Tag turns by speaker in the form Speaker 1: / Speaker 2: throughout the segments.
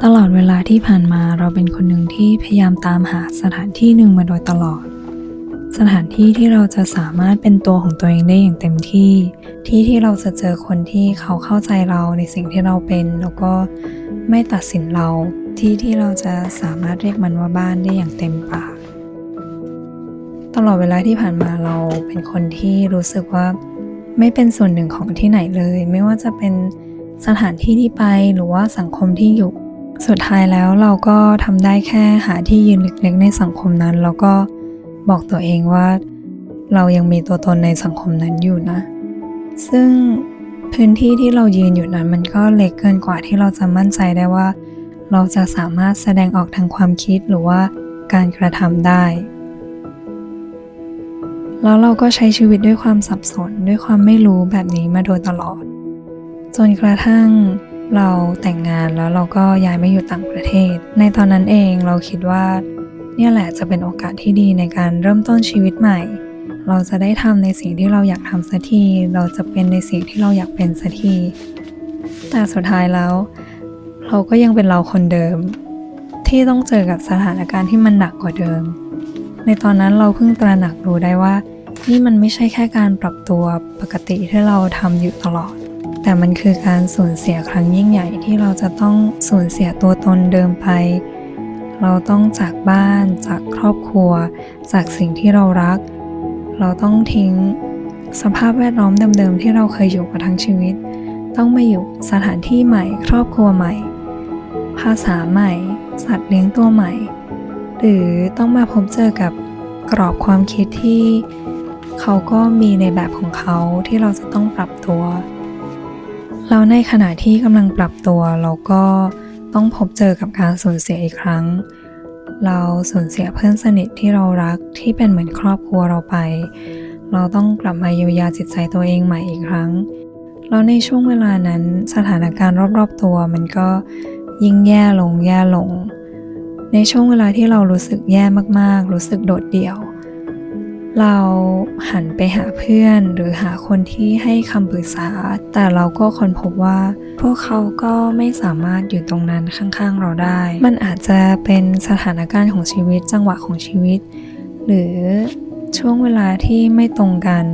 Speaker 1: ตลอดเวลาที่ผ่านมาเราเป็นคนหนึ่งที่พยายามตามหาสถานที่หนึ่งมาโดยตลอดสถานที่ที่เราจะสามารถเป็นตัวของตัวเองได้อย่างเต็มที่ที่เราจะเจอคนที่เขาเข้าใจเราในสิ่งที่เราเป็นแล้วก็ไม่ตัดสินเราที่เราจะสามารถเรียกมันว่าบ้านได้อย่างเต็มปากตลอดเวลาที่ผ่านมาเราเป็นคนที่รู้สึกว่าไม่เป็นส่วนหนึ่งของที่ไหนเลยไม่ว่าจะเป็นสถานที่ที่ไปหรือว่าสังคมที่อยู่สุดท้ายแล้วเราก็ทำได้แค่หาที่ยืนเล็กๆในสังคมนั้นแล้วก็บอกตัวเองว่าเรายังมีตัวตนในสังคมนั้นอยู่นะซึ่งพื้นที่ที่เรายืนอยู่นั้นมันก็เล็กเกินกว่าที่เราจะมั่นใจได้ว่าเราจะสามารถแสดงออกทางความคิดหรือว่าการกระทำได้แล้วเราก็ใช้ชีวิตด้วยความสับสนด้วยความไม่รู้แบบนี้มาโดยตลอดจนกระทั่งเราแต่งงานแล้วเราก็ย้ายมาอยู่ต่างประเทศในตอนนั้นเองเราคิดว่าเนี่ยแหละจะเป็นโอกาสที่ดีในการเริ่มต้นชีวิตใหม่เราจะได้ทำในสิ่งที่เราอยากทำสักทีเราจะเป็นในสิ่งที่เราอยากเป็นสักทีแต่สุดท้ายแล้วเราก็ยังเป็นเราคนเดิมที่ต้องเจอกับสถานการณ์ที่มันหนักกว่าเดิมในตอนนั้นเราเพิ่งตระหนักรู้ได้ว่านี่มันไม่ใช่แค่การปรับตัวปกติที่เราทำอยู่ตลอดแต่มันคือการสูญเสียครั้งยิ่งใหญ่ที่เราจะต้องสูญเสียตัวตนเดิมไปเราต้องจากบ้านจากครอบครัวจากสิ่งที่เรารักเราต้องทิ้งสภาพแวดล้อมเดิมๆที่เราเคยอยู่มาทั้งชีวิตต้องมาอยู่สถานที่ใหม่ครอบครัวใหม่ภาษาใหม่สัตว์เลี้ยงตัวใหม่หรือต้องมาพบเจอกับกรอบความคิดที่เขาก็มีในแบบของเขาที่เราจะต้องปรับตัวแล้วในขณะที่กำลังปรับตัวเราก็ต้องพบเจอกับการสูญเสียอีกครั้งเราสูญเสียเพื่อนสนิทที่เรารักที่เป็นเหมือนครอบครัวเราไปเราต้องกลับมาเยียวยาจิตใจตัวเองใหม่อีกครั้งแล้วในช่วงเวลานั้นสถานการณ์รอบๆตัวมันก็ยิ่งแย่ลงในช่วงเวลาที่เรารู้สึกแย่มากๆรู้สึกโดดเดี่ยวเราหันไปหาเพื่อนหรือหาคนที่ให้คำปรึกษาแต่เราก็ค้นพบว่าพวกเขาก็ไม่สามารถอยู่ตรงนั้นข้างๆเราได้มันอาจจะเป็นสถานการณ์ของชีวิตจังหวะของชีวิตหรือช่วงเวลาที่ไม่ตรงกัน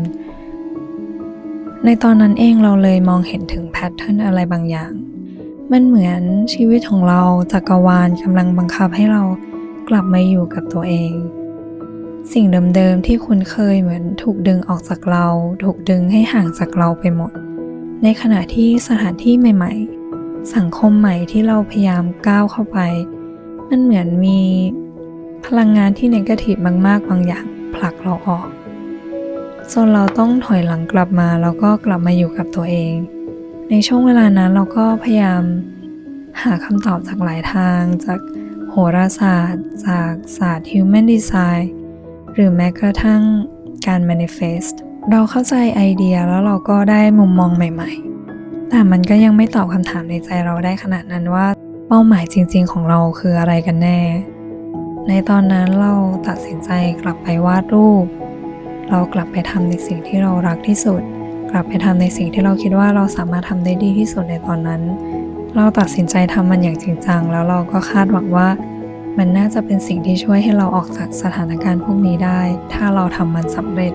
Speaker 1: ในตอนนั้นเองเราเลยมองเห็นถึงแพทเทิร์นอะไรบางอย่างมันเหมือนชีวิตของเราจักรวาลกำลังบังคับให้เรากลับมาอยู่กับตัวเองสิ่งเดิมๆที่คุ้นเคยเหมือนถูกดึงออกจากเราถูกดึงให้ห่างจากเราไปหมดในขณะที่สถานที่ใหม่ๆสังคมใหม่ที่เราพยายามก้าวเข้าไปมันเหมือนมีพลังงานที่เนกาทีฟมากๆบางอย่างผลักเราออกจนเราต้องถอยหลังกลับมาแล้วก็กลับมาอยู่กับตัวเองในช่วงเวลานั้นเราก็พยายามหาคำตอบจากหลายทางจากโหราศาสตร์จากศาสตร์ Human Design หรือแม้กระทั่งการ manifest เราเข้าใจไอเดียแล้วเราก็ได้มุมมองใหม่ๆแต่มันก็ยังไม่ตอบคำถามในใจเราได้ขนาดนั้นว่าเป้าหมายจริงๆของเราคืออะไรกันแน่ในตอนนั้นเราตัดสินใจกลับไปวาดรูปเรากลับไปทำในสิ่งที่เรารักที่สุดกลับไปทำในสิ่งที่เราคิดว่าเราสามารถทำได้ดีที่สุดในตอนนั้นเราตัดสินใจทำมันอย่างจริงจังแล้วเราก็คาดหวังว่ามันน่าจะเป็นสิ่งที่ช่วยให้เราออกจากสถานการณ์พวกนี้ได้ถ้าเราทำมันสำเร็จ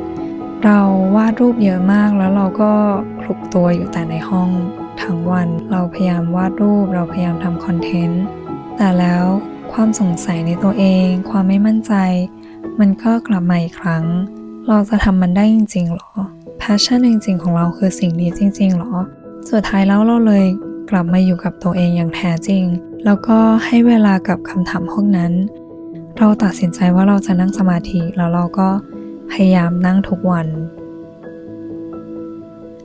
Speaker 1: เราวาดรูปเยอะมากแล้วเราก็คลุกตัวอยู่แต่ในห้องทั้งวันเราพยายามวาดรูปเราพยายามทำคอนเทนต์แต่แล้วความสงสัยในตัวเองความไม่มั่นใจมันก็กลับมาอีกครั้งเราจะทำมันได้จริงๆหรอpassion จริงๆของเราคือสิ่งนี้จริงๆหรอสุดท้ายแล้วเราเลยกลับมาอยู่กับตัวเองอย่างแท้จริงแล้วก็ให้เวลากับคำถามพวกนั้นเราตัดสินใจว่าเราจะนั่งสมาธิแล้วเราก็พยายามนั่งทุกวัน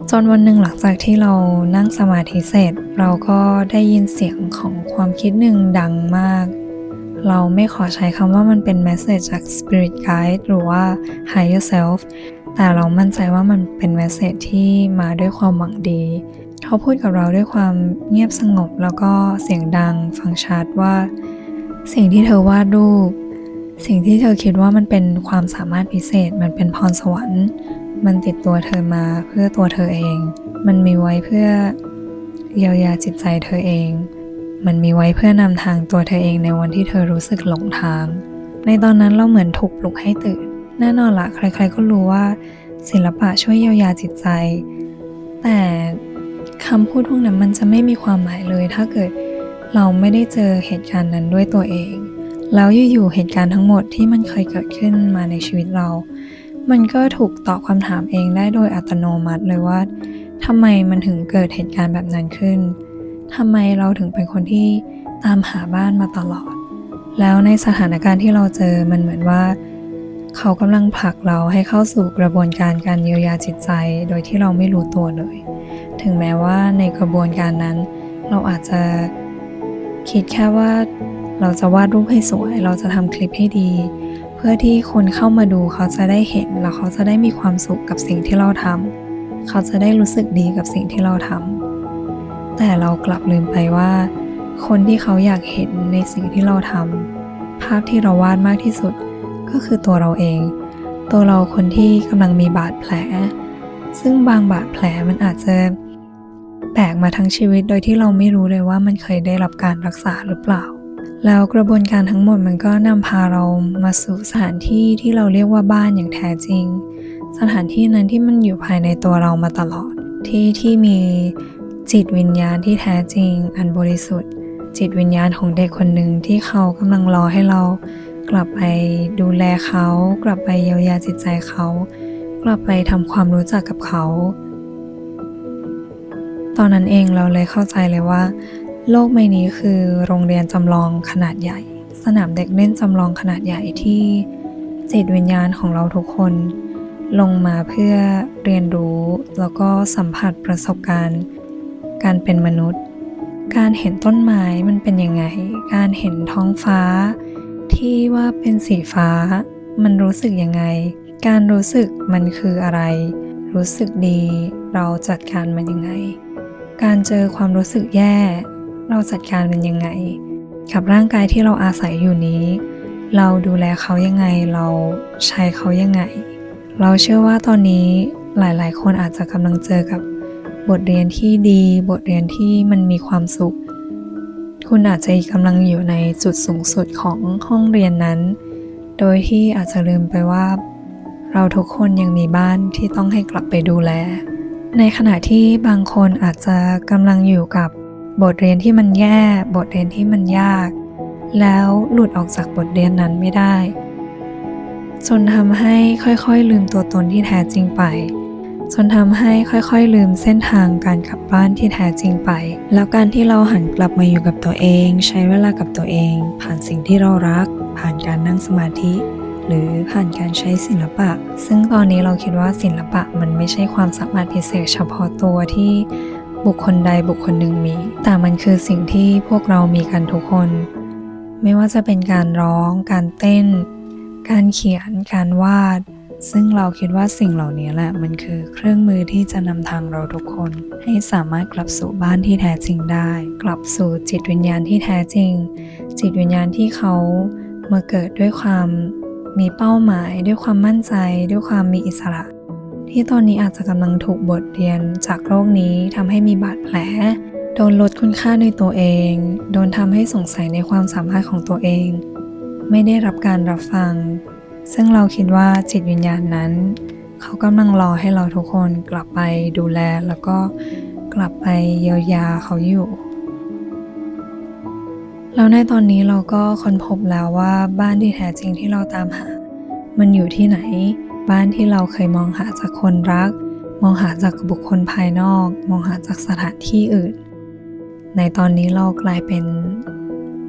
Speaker 1: จนวันหนึ่งหลังจากที่เรานั่งสมาธิเสร็จเราก็ได้ยินเสียงของความคิดหนึ่งดังมากเราไม่ขอใช้คำว่ามันเป็น message จาก spirit guide หรือว่า higher selfแต่เรามั่นใจว่ามันเป็นเมสเสจที่มาด้วยความหวังดีเขาพูดกับเราด้วยความเงียบสงบแล้วก็เสียงดังฟังชัดว่าสิ่งที่เธอวาดรูปสิ่งที่เธอคิดว่ามันเป็นความสามารถพิเศษมันเป็นพรสวรรค์มันติดตัวเธอมาเพื่อตัวเธอเองมันมีไว้เพื่อเยียวยาจิตใจเธอเอง มันมีไว้เพื่อนำทางตัวเธอเองในวันที่เธอรู้สึกหลงทางในตอนนั้นเราเหมือนถูกปลุกให้ตื่นแน่นอนละใครๆก็รู้ว่าศิลปะช่วยเยียวยาจิตใจแต่คำพูดพวกนั้นมันจะไม่มีความหมายเลยถ้าเกิดเราไม่ได้เจอเหตุการณ์นั้นด้วยตัวเองแล้วอยู่ๆเหตุการณ์ทั้งหมดที่มันเคยเกิดขึ้นมาในชีวิตเรามันก็ถูกตอบคำถามเองได้โดยอัตโนมัติเลยว่าทำไมมันถึงเกิดเหตุการณ์แบบนั้นขึ้นทำไมเราถึงเป็นคนที่ตามหาบ้านมาตลอดแล้วในสถานการณ์ที่เราเจอมันเหมือนว่าเขากำลังผลักเราให้เข้าสู่กระบวนการเยียวยาจิตใจโดยที่เราไม่รู้ตัวเลยถึงแม้ว่าในกระบวนการนั้นเราอาจจะคิดแค่ว่าเราจะวาดรูปให้สวยเราจะทำคลิปให้ดีเพื่อที่คนเข้ามาดูเขาจะได้เห็นแล้วเขาจะได้มีความสุขกับสิ่งที่เราทำเขาจะได้รู้สึกดีกับสิ่งที่เราทำแต่เรากลับลืมไปว่าคนที่เขาอยากเห็นในสิ่งที่เราทำภาพที่เราวาดมากที่สุดก็คือตัวเราเองตัวเราคนที่กำลังมีบาดแผลซึ่งบางบาดแผลมันอาจจะแบกมาทั้งชีวิตโดยที่เราไม่รู้เลยว่ามันเคยได้รับการรักษาหรือเปล่าแล้วกระบวนการทั้งหมดมันก็นำพาเรามาสู่สถานที่ที่เราเรียกว่าบ้านอย่างแท้จริงสถานที่นั้นที่มันอยู่ภายในตัวเรามาตลอดที่มีจิตวิญญาณที่แท้จริงอันบริสุทธิ์จิตวิญญาณของเด็กคนหนึ่งที่เขากำลังรอให้เรากลับไปดูแลเขากลับไปเยียวยาจิตใจเขากลับไปทำความรู้จักกับเขาตอนนั้นเองเราเลยเข้าใจเลยว่าโลกใบนี้คือโรงเรียนจำลองขนาดใหญ่สนามเด็กเล่นจำลองขนาดใหญ่ที่จิตวิญญาณของเราทุกคนลงมาเพื่อเรียนรู้แล้วก็สัมผัสประสบการณ์การเป็นมนุษย์การเห็นต้นไม้มันเป็นยังไงการเห็นท้องฟ้าที่ว่าเป็นสีฟ้ามันรู้สึกยังไงการรู้สึกมันคืออะไรรู้สึกดีเราจัดการมันยังไงการเจอความรู้สึกแย่เราจัดการมันยังไงกับร่างกายที่เราอาศัยอยู่นี้เราดูแลเขายังไงเราใช้เขายังไงเราเชื่อว่าตอนนี้หลายๆคนอาจจะกำลังเจอกับบทเรียนที่ดีบทเรียนที่มันมีความสุขคุณอาจจะกำลังอยู่ในจุดสูงสุดของห้องเรียนนั้นโดยที่อาจจะลืมไปว่าเราทุกคนยังมีบ้านที่ต้องให้กลับไปดูแลในขณะที่บางคนอาจจะกำลังอยู่กับบทเรียนที่มันแย่บทเรียนที่มันยากแล้วหลุดออกจากบทเรียนนั้นไม่ได้จนทำให้ค่อยๆลืมตัวตนที่แท้จริงไปจนทำให้ค่อยๆลืมเส้นทางการกลับบ้านที่แท้จริงไปแล้วการที่เราหันกลับมาอยู่กับตัวเองใช้เวลากับตัวเองผ่านสิ่งที่เรารักผ่านการนั่งสมาธิหรือผ่านการใช้ศิลปะซึ่งตอนนี้เราคิดว่าศิลปะมันไม่ใช่ความสามารถพิเศษเฉพาะตัวที่บุคคลใดบุคคลหนึ่งมีแต่มันคือสิ่งที่พวกเรามีกันทุกคนไม่ว่าจะเป็นการร้องการเต้นการเขียนการวาดซึ่งเราคิดว่าสิ่งเหล่านี้แหละมันคือเครื่องมือที่จะนำทางเราทุกคนให้สามารถกลับสู่บ้านที่แท้จริงได้กลับสู่จิตวิญญาณที่แท้จริงจิตวิญญาณที่เขามาเกิดด้วยความมีเป้าหมายด้วยความมั่นใจด้วยความมีอิสระที่ตอนนี้อาจจะกำลังถูกบทเรียนจากโรคนี้ทำให้มีบาดแผลโดนลดคุณค่าในตัวเองโดนทำให้สงสัยในความสามารถของตัวเองไม่ได้รับการรับฟังซึ่งเราคิดว่าจิตวิญญาณนั้นเขากำลังรอให้เราทุกคนกลับไปดูแลแล้วก็กลับไปเยียวยาเขาอยู่แล้วในตอนนี้เราก็ค้นพบแล้วว่าบ้านที่แท้จริงที่เราตามหามันอยู่ที่ไหนบ้านที่เราเคยมองหาจากคนรักมองหาจากบุคคลภายนอกมองหาจากสถานที่อื่นในตอนนี้เรากลายเป็น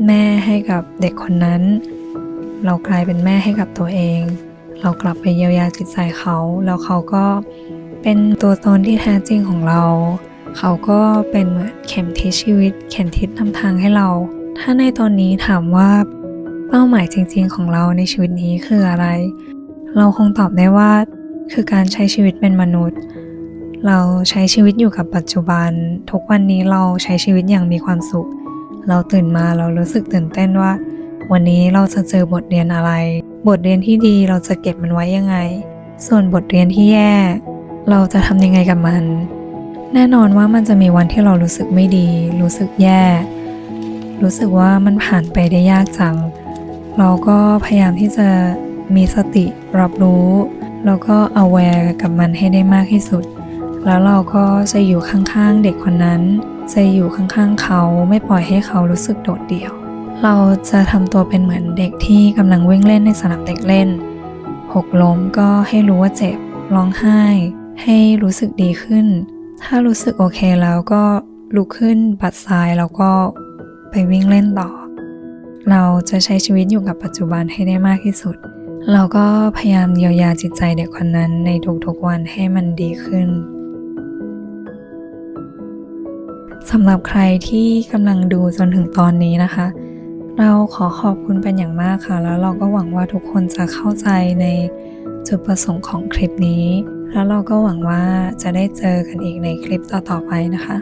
Speaker 1: แม่ให้กับเด็กคนนั้นเรากลายเป็นแม่ให้กับตัวเองเรากลับไปเยียวยาจิตใจเขาแล้วเขาก็เป็นตัวตนที่แท้จริงของเราเขาก็เป็นเหมือนเข็มทิศชีวิตเข็มทิศนำทางให้เราถ้าในตอนนี้ถามว่าเป้าหมายจริงๆของเราในชีวิตนี้คืออะไรเราคงตอบได้ว่าคือการใช้ชีวิตเป็นมนุษย์เราใช้ชีวิตอยู่กับปัจจุบันทุกวันนี้เราใช้ชีวิตอย่างมีความสุขเราตื่นมาเรารู้สึกตื่นเต้นว่าวันนี้เราจะเจอบทเรียนอะไรบทเรียนที่ดีเราจะเก็บมันไว้ยังไงส่วนบทเรียนที่แย่เราจะทำยังไงกับมันแน่นอนว่ามันจะมีวันที่เรารู้สึกไม่ดีรู้สึกแย่ รู้สึกว่ามันผ่านไปได้ยากจังเราก็พยายามที่จะมีสติรับรู้แล้วก็ aware กับมันให้ได้มากที่สุดแล้วเราก็จะอยู่ข้างๆเด็กคนนั้นจะอยู่ข้างๆเขาไม่ปล่อยให้เขารู้สึกโดดเดี่ยวเราจะทำตัวเป็นเหมือนเด็กที่กำลังวิ่งเล่นในสนามเด็กเล่นหกล้มก็ให้รู้ว่าเจ็บร้องไห้ให้รู้สึกดีขึ้นถ้ารู้สึกโอเคแล้วก็ลุกขึ้นปัดซ้ายแล้วก็ไปวิ่งเล่นต่อเราจะใช้ชีวิตอยู่กับปัจจุบันให้ได้มากที่สุดเราก็พยายามเยียวยาจิตใจเด็กคนนั้นในทุกๆวันให้มันดีขึ้นสำหรับใครที่กำลังดูจนถึงตอนนี้นะคะเราขอขอบคุณเป็นอย่างมากค่ะแล้วเราก็หวังว่าทุกคนจะเข้าใจในจุดประสงค์ของคลิปนี้แล้วเราก็หวังว่าจะได้เจอกันอีกในคลิปต่อๆไปนะคะ